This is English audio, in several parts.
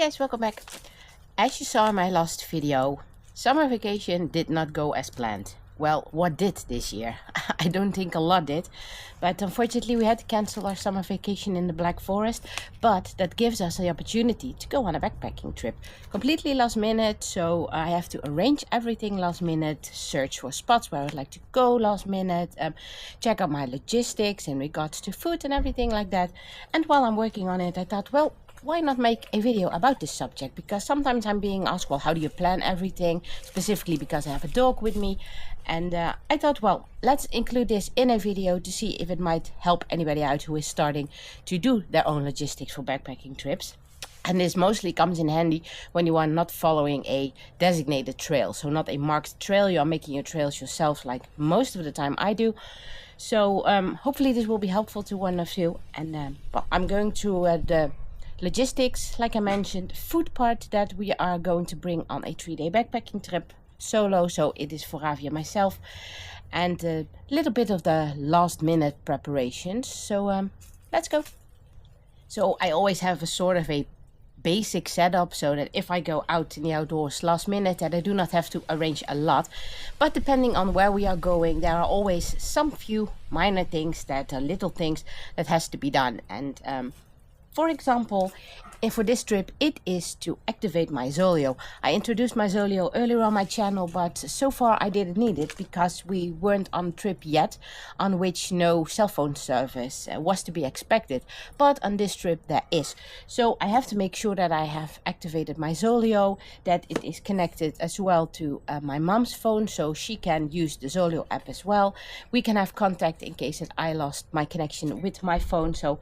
guys, welcome back. As you saw in my last video, summer vacation did not go as planned. Well, what did this year? I don't think a lot did, but unfortunately we had to cancel our summer vacation in the Black Forest, but that gives us the opportunity to go on a backpacking trip. Completely last minute, so I have to arrange everything last minute, search for spots where I would like to go last minute, check out my logistics in regards to food and everything like that. And while I'm working on it, I thought, well, why not make a video about this subject? Because sometimes I'm being asked, well, how do you plan everything? Specifically because I have a dog with me. And I thought, well, let's include this in a video to see if it might help anybody out who is starting to do their own logistics for backpacking trips. And this mostly comes in handy when you are not following a designated trail. So not a marked trail, you are making your trails yourself like most of the time I do. So hopefully this will be helpful to one of you. And well, I'm going to the logistics, like I mentioned, food part that we are going to bring on a 3-day backpacking trip solo, so it is for Ravi and myself, and a little bit of the last minute preparations. So let's go. So I always have a sort of a basic setup so that if I go out in the outdoors last minute that I do not have to arrange a lot, but depending on where we are going there are always some few minor things that are little things that has to be done. And for example, for this trip, it is to activate my Zoleo. I introduced my Zoleo earlier on my channel, but so far I didn't need it because we weren't on a trip yet on which no cell phone service was to be expected. But on this trip there is. So I have to make sure that I have activated my Zoleo, that it is connected as well to my mom's phone so she can use the Zoleo app as well. We can have contact in case that I lost my connection with my phone. So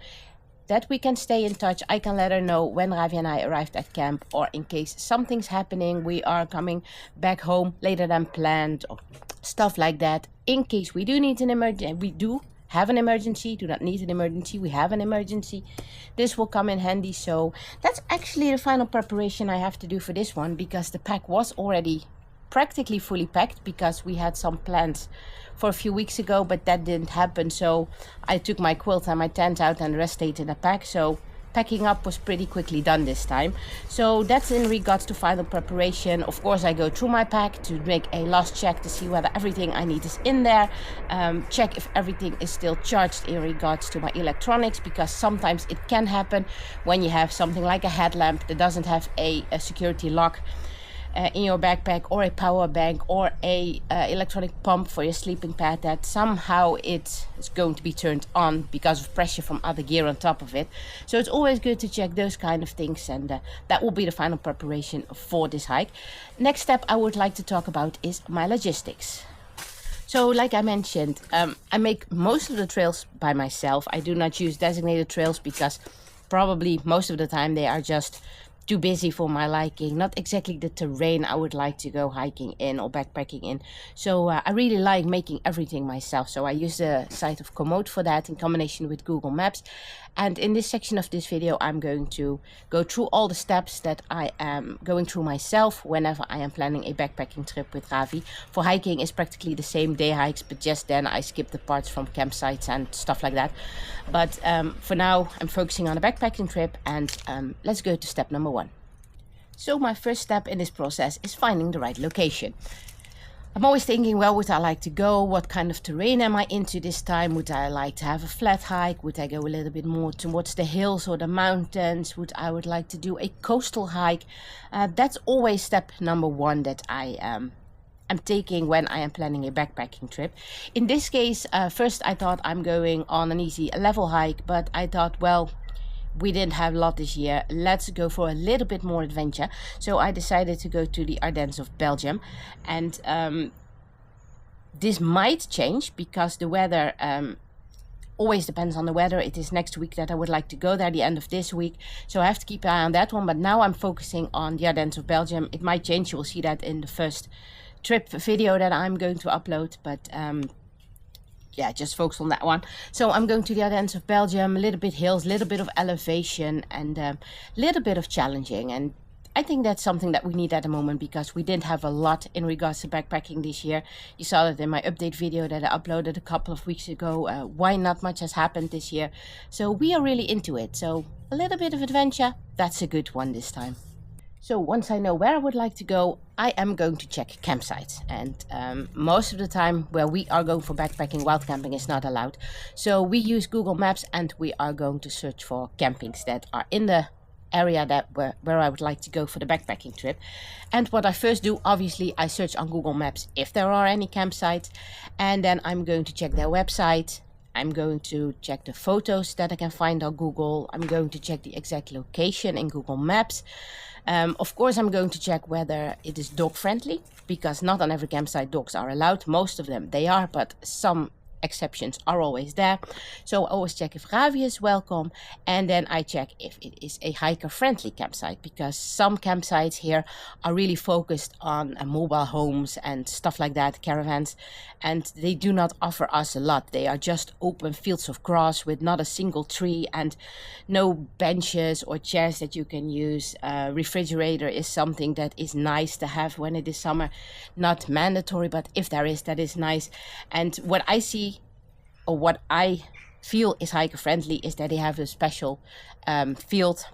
that we can stay in touch. I can let her know when Ravi and I arrived at camp, or in case something's happening, we are coming back home later than planned, or stuff like that. In case we do need an emergency, we do have an emergency, do not need an emergency, we have an emergency. This will come in handy. So that's actually the final preparation I have to do for this one, because the pack was already practically fully packed because we had some plans for a few weeks ago, but that didn't happen. So I took my quilt and my tent out and the rest stayed in the pack. So packing up was pretty quickly done this time. So that's in regards to final preparation. Of course, I go through my pack to make a last check to see whether everything I need is in there. Check if everything is still charged in regards to my electronics, because sometimes it can happen when you have something like a headlamp that doesn't have a security lock in your backpack, or a power bank, or a electronic pump for your sleeping pad, that somehow it is going to be turned on because of pressure from other gear on top of it. So it's always good to check those kind of things, and that will be the final preparation for this hike. Next step I would like to talk about is my logistics. So like I mentioned, I make most of the trails by myself. I do not use designated trails because probably most of the time they are just too busy for my liking, not exactly the terrain I would like to go hiking in or backpacking in. So I really like making everything myself. So I use the site of Komoot for that in combination with Google Maps. And in this section of this video, I'm going to go through all the steps that I am going through myself whenever I am planning a backpacking trip with Ravi. For hiking, it's practically the same day hikes, but just then I skip the parts from campsites and stuff like that. But for now, I'm focusing on a backpacking trip, and let's go to step number 1. So my first step in this process is finding the right location. I'm always thinking, well, would I like to go? What kind of terrain am I into this time? Would I like to have a flat hike? Would I go a little bit more towards the hills or the mountains? Would I like to do a coastal hike? That's always step number 1 that I am taking when I am planning a backpacking trip. In this case, first I thought I'm going on an easy level hike, but I thought, well, we didn't have a lot this year, let's go for a little bit more adventure. So I decided to go to the Ardennes of Belgium, and this might change because the weather always depends on the weather. It is next week that I would like to go there, the end of this week, so I have to keep an eye on that one. But now I'm focusing on the Ardennes of Belgium. It might change, you will see that in the first trip video that I'm going to upload, but yeah, just focus on that one. So I'm going to the Ardennes of Belgium, a little bit hills, a little bit of elevation, and a little bit of challenging. And I think that's something that we need at the moment because we didn't have a lot in regards to backpacking this year. You saw that in my update video that I uploaded a couple of weeks ago. Why not much has happened this year. So we are really into it. So a little bit of adventure, that's a good one this time. So once I know where I would like to go, I am going to check campsites. And most of the time where we are going for backpacking, wild camping is not allowed. So we use Google Maps and we are going to search for campings that are in the area that where I would like to go for the backpacking trip. And what I first do, obviously, I search on Google Maps if there are any campsites. And then I'm going to check their website. I'm going to check the photos that I can find on Google. I'm going to check the exact location in Google Maps. Of course, I'm going to check whether it is dog friendly, because not on every campsite dogs are allowed. Most of them they are, but some exceptions are always there. So I always check if Ravi is welcome, and then I check if it is a hiker friendly campsite, because some campsites here are really focused on mobile homes and stuff like that, caravans, and they do not offer us a lot. They are just open fields of grass with not a single tree and no benches or chairs that you can use. Refrigerator is something that is nice to have when it is summer, not mandatory, but if there is, that is nice. And what I see, or what I feel is hiker friendly, is that they have a special field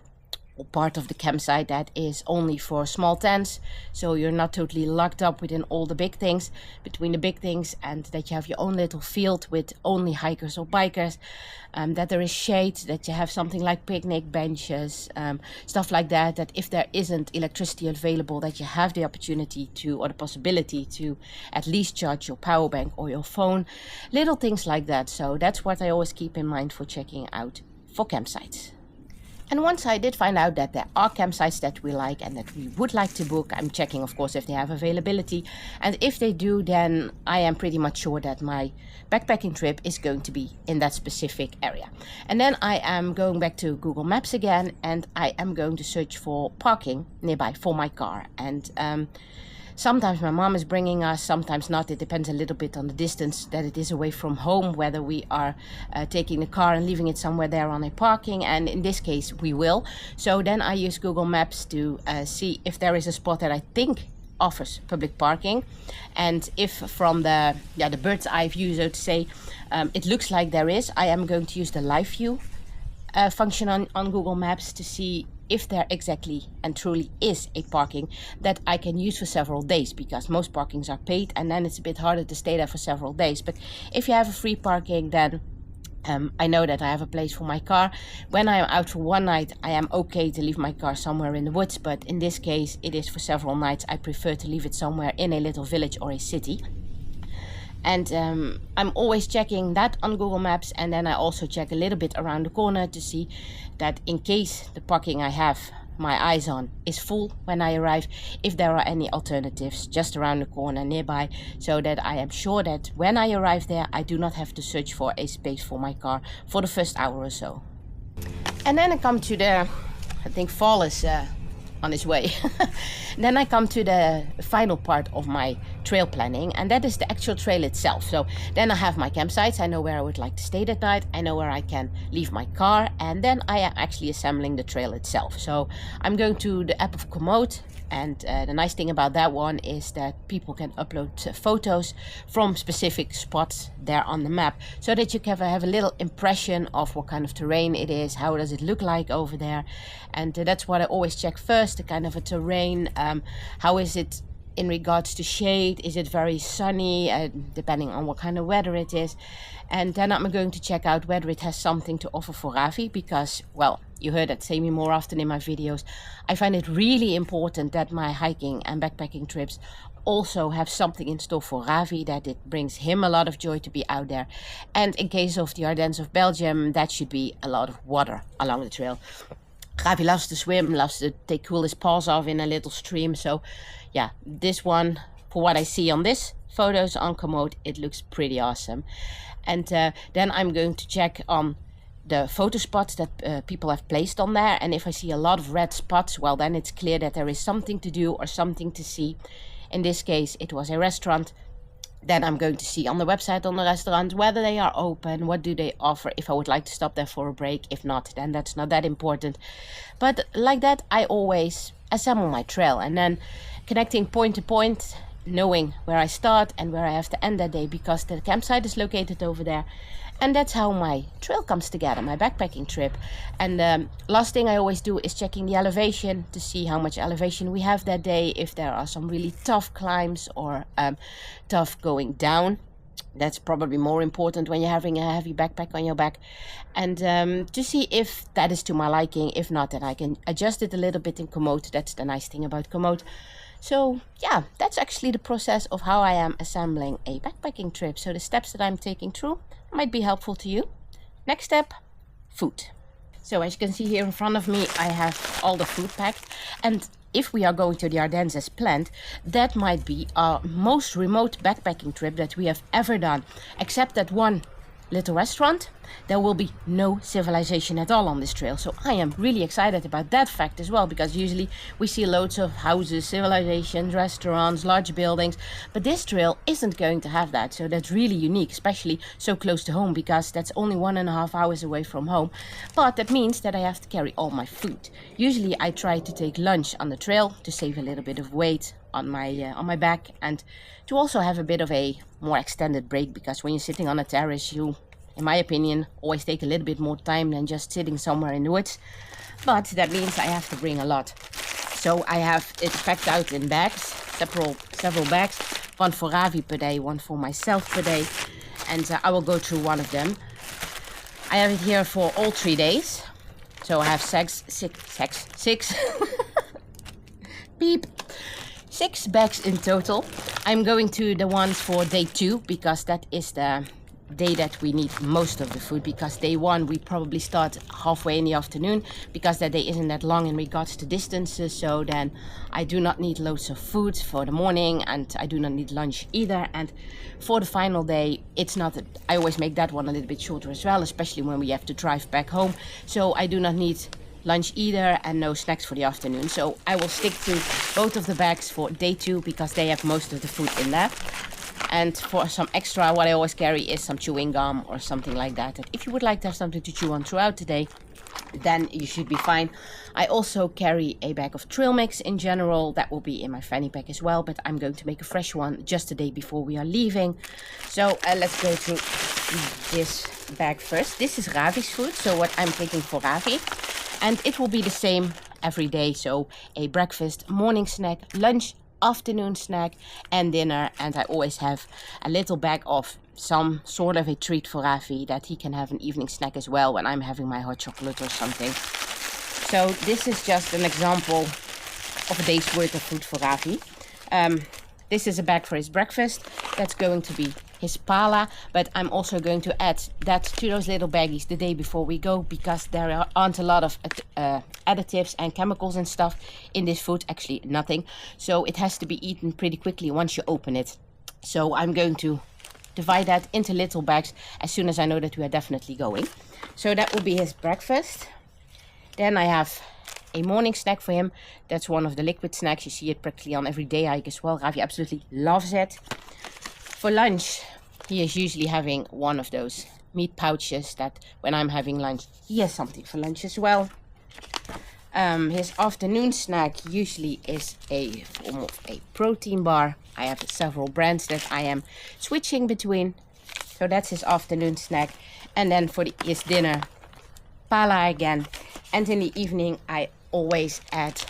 or part of the campsite that is only for small tents, so you're not totally locked up within all the big things, between the big things, and that you have your own little field with only hikers or bikers, that there is shade, that you have something like picnic benches, stuff like that, that if there isn't electricity available, that you have the opportunity to, or the possibility to, at least charge your power bank or your phone, little things like that. So that's what I always keep in mind for checking out for campsites. And once I did find out that there are campsites that we like and that we would like to book, I'm checking, of course, if they have availability. And if they do, then I am pretty much sure that my backpacking trip is going to be in that specific area. And then I am going back to Google Maps again, and I am going to search for parking nearby for my car. And sometimes my mom is bringing us, sometimes not. It depends a little bit on the distance that it is away from home, whether we are taking the car and leaving it somewhere there on a parking. And in this case, we will. So then I use Google Maps to see if there is a spot that I think offers public parking. And if from the bird's eye view, so to say, it looks like there is, I am going to use the live view function on Google Maps to see if there exactly and truly is a parking that I can use for several days, because most parkings are paid and then it's a bit harder to stay there for several days. But if you have a free parking, then I know that I have a place for my car. When I am out for one night, I am okay to leave my car somewhere in the woods, but in this case it is for several nights. I prefer to leave it somewhere in a little village or a city. And I'm always checking that on Google Maps, and then I also check a little bit around the corner to see that in case the parking I have my eyes on is full when I arrive, if there are any alternatives just around the corner nearby, so that I am sure that when I arrive there, I do not have to search for a space for my car for the first hour or so. And then I come to the, I think fall is on his way. Then I come to the final part of my trail planning, and that is the actual trail itself. So then I have my campsites, I know where I would like to stay that night, I know where I can leave my car, and then I am actually assembling the trail itself. So I'm going to the app of Komoot, and the nice thing about that one is that people can upload photos from specific spots there on the map, so that you can have a little impression of what kind of terrain it is, how does it look like over there. And that's what I always check first, the kind of a terrain, how is it in regards to shade, is it very sunny, depending on what kind of weather it is. And then I'm going to check out whether it has something to offer for Ravi, because, well, you heard that say me more often in my videos, I find it really important that my hiking and backpacking trips also have something in store for Ravi, that it brings him a lot of joy to be out there. And in case of the Ardennes of Belgium, that should be a lot of water along the trail. Ravi loves to swim, loves to cool his paws off in a little stream. So yeah, this one, for what I see on this photos on Komoot, it looks pretty awesome. And then I'm going to check on the photo spots that people have placed on there. And if I see a lot of red spots, well, then it's clear that there is something to do or something to see. In this case, it was a restaurant. Then I'm going to see on the website on the restaurant whether they are open, what do they offer, if I would like to stop there for a break. If not, then that's not that important. But like that, I always assemble my trail. And then connecting point to point knowing where I start and where I have to end that day, because the campsite is located over there. And that's how my trail comes together, my backpacking trip. And last thing I always do is checking the elevation to see how much elevation we have that day, if there are some really tough climbs or tough going down. That's probably more important when you're having a heavy backpack on your back. And to see if that is to my liking. If not, then I can adjust it a little bit in Komoot. That's the nice thing about Komoot. So yeah, that's actually the process of how I am assembling a backpacking trip. So the steps that I'm taking through might be helpful to you. Next step, food. So as you can see here in front of me, I have all the food packed. And if we are going to the Ardennes as planned, that might be our most remote backpacking trip that we have ever done. Except that one little restaurant, there will be no civilization at all on this trail. So I am really excited about that fact as well, because usually we see loads of houses, civilizations, restaurants, large buildings, but this trail isn't going to have that. So that's really unique, especially so close to home, because that's only 1.5 hours away from home. But that means that I have to carry all my food. Usually I try to take lunch on the trail to save a little bit of weight on my back, and to also have a bit of a more extended break, because when you're sitting on a terrace, you, in my opinion, always take a little bit more time than just sitting somewhere in the woods. But that means I have to bring a lot. So I have it packed out in bags, several bags, one for Ravi per day, one for myself per day, and I will go through one of them. I have it here for all 3 days. So I have six beep. 6 bags in total. I'm going to the ones for day 2, because that is the day that we need most of the food, because day 1 we probably start halfway in the afternoon, because that day isn't that long in regards to distances. So then I do not need loads of food for the morning, and I do not need lunch either. And for the final day, it's not that I always make that one a little bit shorter as well, especially when we have to drive back home. So I do not need lunch either, and no snacks for the afternoon. So I will stick to both of the bags for day 2, because they have most of the food in there. And for some extra, what I always carry is some chewing gum or something like that. And if you would like to have something to chew on throughout the day, then you should be fine. I also carry a bag of trail mix in general. That will be in my fanny pack as well, but I'm going to make a fresh one just the day before we are leaving. So let's go through this bag first. This is Ravi's food, so what I'm taking for Ravi. And it will be the same every day. So a breakfast, morning snack, lunch, afternoon snack, and dinner. And I always have a little bag of some sort of a treat for Ravi, that he can have an evening snack as well when I'm having my hot chocolate or something. So this is just an example of a day's worth of food for Ravi. This is a bag for his breakfast. That's going to be his pala, but I'm also going to add that to those little baggies the day before we go, because there aren't a lot of additives and chemicals and stuff in this food, actually nothing. So it has to be eaten pretty quickly once you open it. So I'm going to divide that into little bags as soon as I know that we are definitely going. So that will be his breakfast. Then I have a morning snack for him. That's one of the liquid snacks. You see it practically on every day hike as well. Ravi absolutely loves it. For lunch, he is usually having one of those meat pouches that when I'm having lunch, he has something for lunch as well. His afternoon snack usually is a form of a protein bar. I have several brands that I am switching between. So that's his afternoon snack. And then for his dinner, pala again. And in the evening, I always add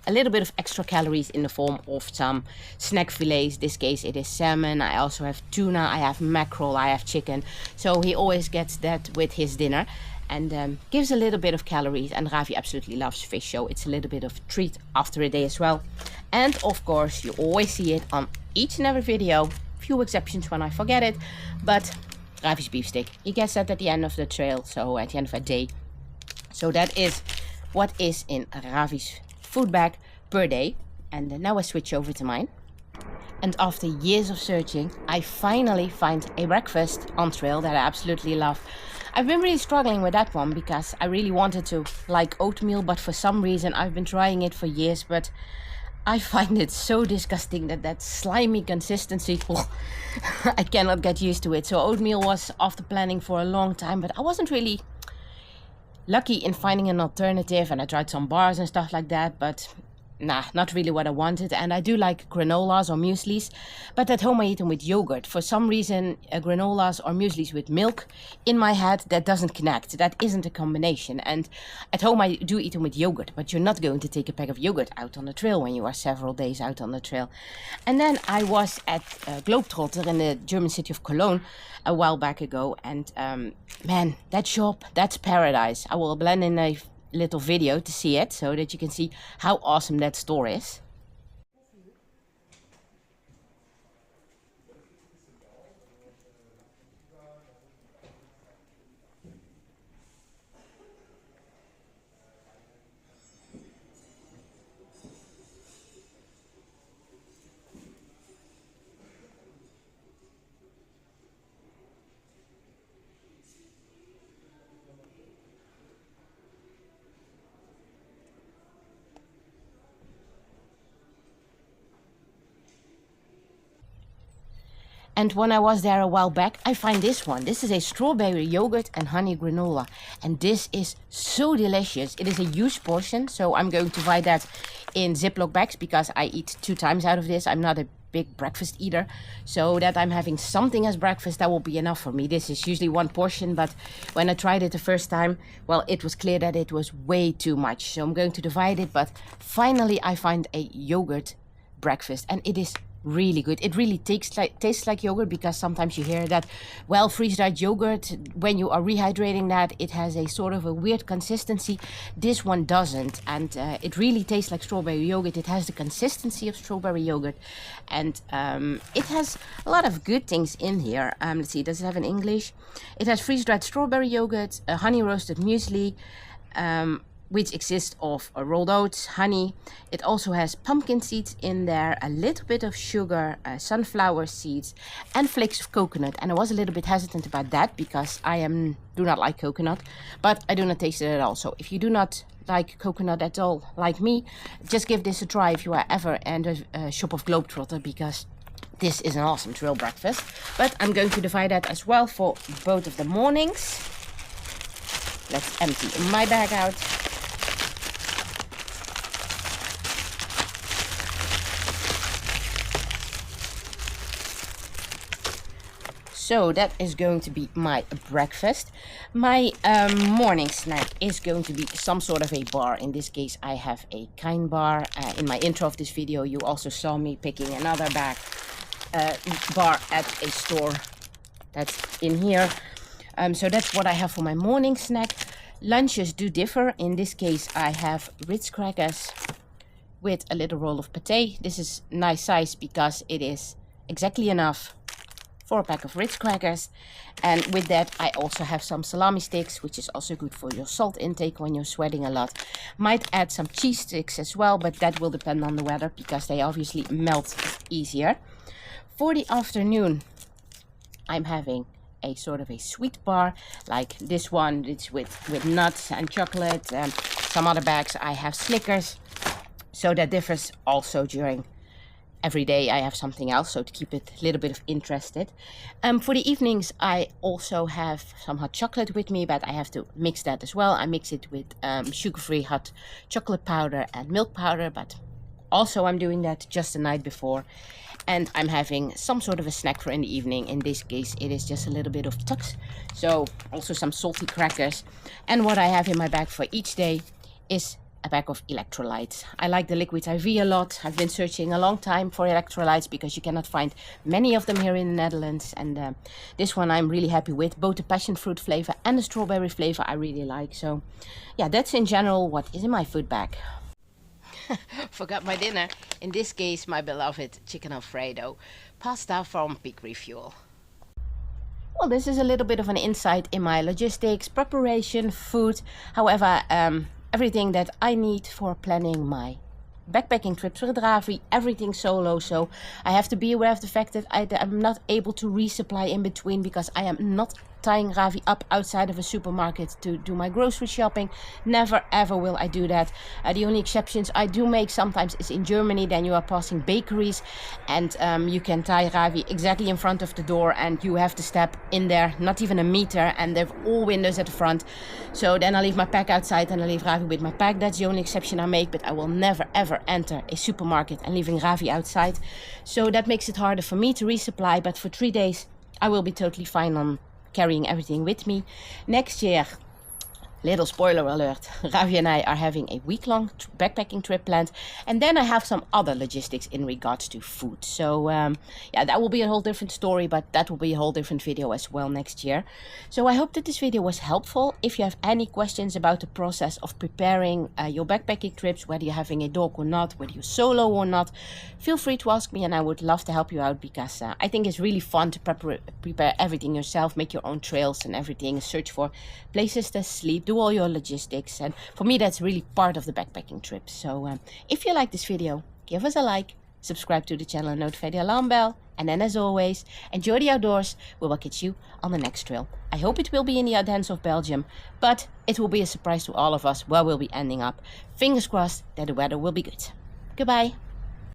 a little bit of extra calories in the form of some snack fillets. This case it is salmon. I also have tuna, I have mackerel, I have chicken. So he always gets that with his dinner, and gives a little bit of calories. And Ravi absolutely loves fish, so it's a little bit of a treat after a day as well. And of course, you always see it on each and every video. Few exceptions when I forget it, but Ravi's beef steak. He gets that at the end of the trail, so at the end of a day. So that is what is in Ravi's food bag per day. And now I switch over to mine. And after years of searching, I finally find a breakfast on trail that I absolutely love. I've been really struggling with that one, because I really wanted to like oatmeal, but for some reason I've been trying it for years, but I find it so disgusting, that slimy consistency. I cannot get used to it. So oatmeal was off the planning for a long time, but I wasn't really lucky in finding an alternative, and I tried some bars and stuff like that, but nah, not really what I wanted. And I do like granolas or mueslis, but at home I eat them with yogurt. For some reason, granolas or mueslis with milk, in my head, that doesn't connect. That isn't a combination. And at home I do eat them with yogurt, but you're not going to take a pack of yogurt out on the trail when you are several days out on the trail. And then I was at Globetrotter in the German city of Cologne a while back ago. And man, that shop, that's paradise. I will blend in a little video to see it so that you can see how awesome that store is. And when I was there a while back, I find this one. This is a strawberry yogurt and honey granola. And this is so delicious. It is a huge portion, so I'm going to buy that in Ziploc bags because I eat 2 times out of this. I'm not a big breakfast eater, so that I'm having something as breakfast, that will be enough for me. This is usually 1 portion, but when I tried it the first time, well, it was clear that it was way too much. So I'm going to divide it, but finally I find a yogurt breakfast, and it is really good. It really tastes like yogurt, because sometimes you hear that, well, freeze-dried yogurt, when you are rehydrating that, it has a sort of a weird consistency. This one doesn't, and it really tastes like strawberry yogurt. It has the consistency of strawberry yogurt, and it has a lot of good things in here. Let's see, does it have in English? It has freeze-dried strawberry yogurt, honey roasted muesli, which exists of rolled oats, honey. It also has pumpkin seeds in there, a little bit of sugar, sunflower seeds, and flakes of coconut. And I was a little bit hesitant about that because I do not like coconut, but I do not taste it at all. So if you do not like coconut at all, like me, just give this a try if you are ever in a shop of Globetrotter, because this is an awesome trail breakfast. But I'm going to divide that as well for both of the mornings. Let's empty my bag out. So that is going to be my breakfast. My morning snack is going to be some sort of a bar. In this case, I have a Kind bar. In my intro of this video, you also saw me picking another bar at a store that's in here. So that's what I have for my morning snack. Lunches do differ. In this case, I have Ritz crackers with a little roll of pate. This is nice size because it is exactly enough for a pack of Ritz crackers. And with that I also have some salami sticks, which is also good for your salt intake when you're sweating a lot. Might add some cheese sticks as well, but that will depend on the weather because they obviously melt easier. For the afternoon, I'm having a sort of a sweet bar like this one. It's with nuts and chocolate. Some other bags I have Snickers, so that differs also during every day. I have something else, so to keep it a little bit of interested. For the evenings, I also have some hot chocolate with me, but I have to mix that as well. I mix it with sugar-free hot chocolate powder and milk powder, but also I'm doing that just the night before. And I'm having some sort of a snack for in the evening. In this case, it is just a little bit of tux, so also some salty crackers. And what I have in my bag for each day is a bag of electrolytes. I like the liquid IV a lot. I've been searching a long time for electrolytes because you cannot find many of them here in the Netherlands, and this one I'm really happy with. Both the passion fruit flavor and the strawberry flavor I really like. So yeah, that's in general what is in my food bag. Forgot my dinner. In this case, my beloved chicken Alfredo pasta from Peak Refuel. Well, this is a little bit of an insight in my logistics, preparation, food. However, everything that I need for planning my backpacking trip through Dravi, everything solo. So I have to be aware of the fact that I'm not able to resupply in between because I am not tying Ravi up outside of a supermarket to do my grocery shopping. Never ever will I do that. The only exceptions I do make sometimes is in Germany. Then you are passing bakeries and you can tie Ravi exactly in front of the door and you have to step in there, not even a meter, and they've all windows at the front. So then I leave my pack outside and I leave Ravi with my pack. That's the only exception I make, but I will never ever enter a supermarket and leaving Ravi outside. So that makes it harder for me to resupply, but for 3 days I will be totally fine on carrying everything with me. Next year, little spoiler alert, Ravi and I are having a week-long backpacking trip planned, and then I have some other logistics in regards to food. So yeah, that will be a whole different story, but that will be a whole different video as well next year. So I hope that this video was helpful. If you have any questions about the process of preparing your backpacking trips, whether you're having a dog or not, whether you're solo or not, feel free to ask me and I would love to help you out, because I think it's really fun to prepare everything yourself, make your own trails and everything, search for places to sleep, do all your logistics, and for me that's really part of the backpacking trip. So if you like this video, give us a like, subscribe to the channel and notify the alarm bell, and then as always, enjoy the outdoors. We will catch you on the next trail. I hope it will be in the Ardennes of Belgium, but it will be a surprise to all of us where we'll be ending up. Fingers crossed that the weather will be good. Goodbye.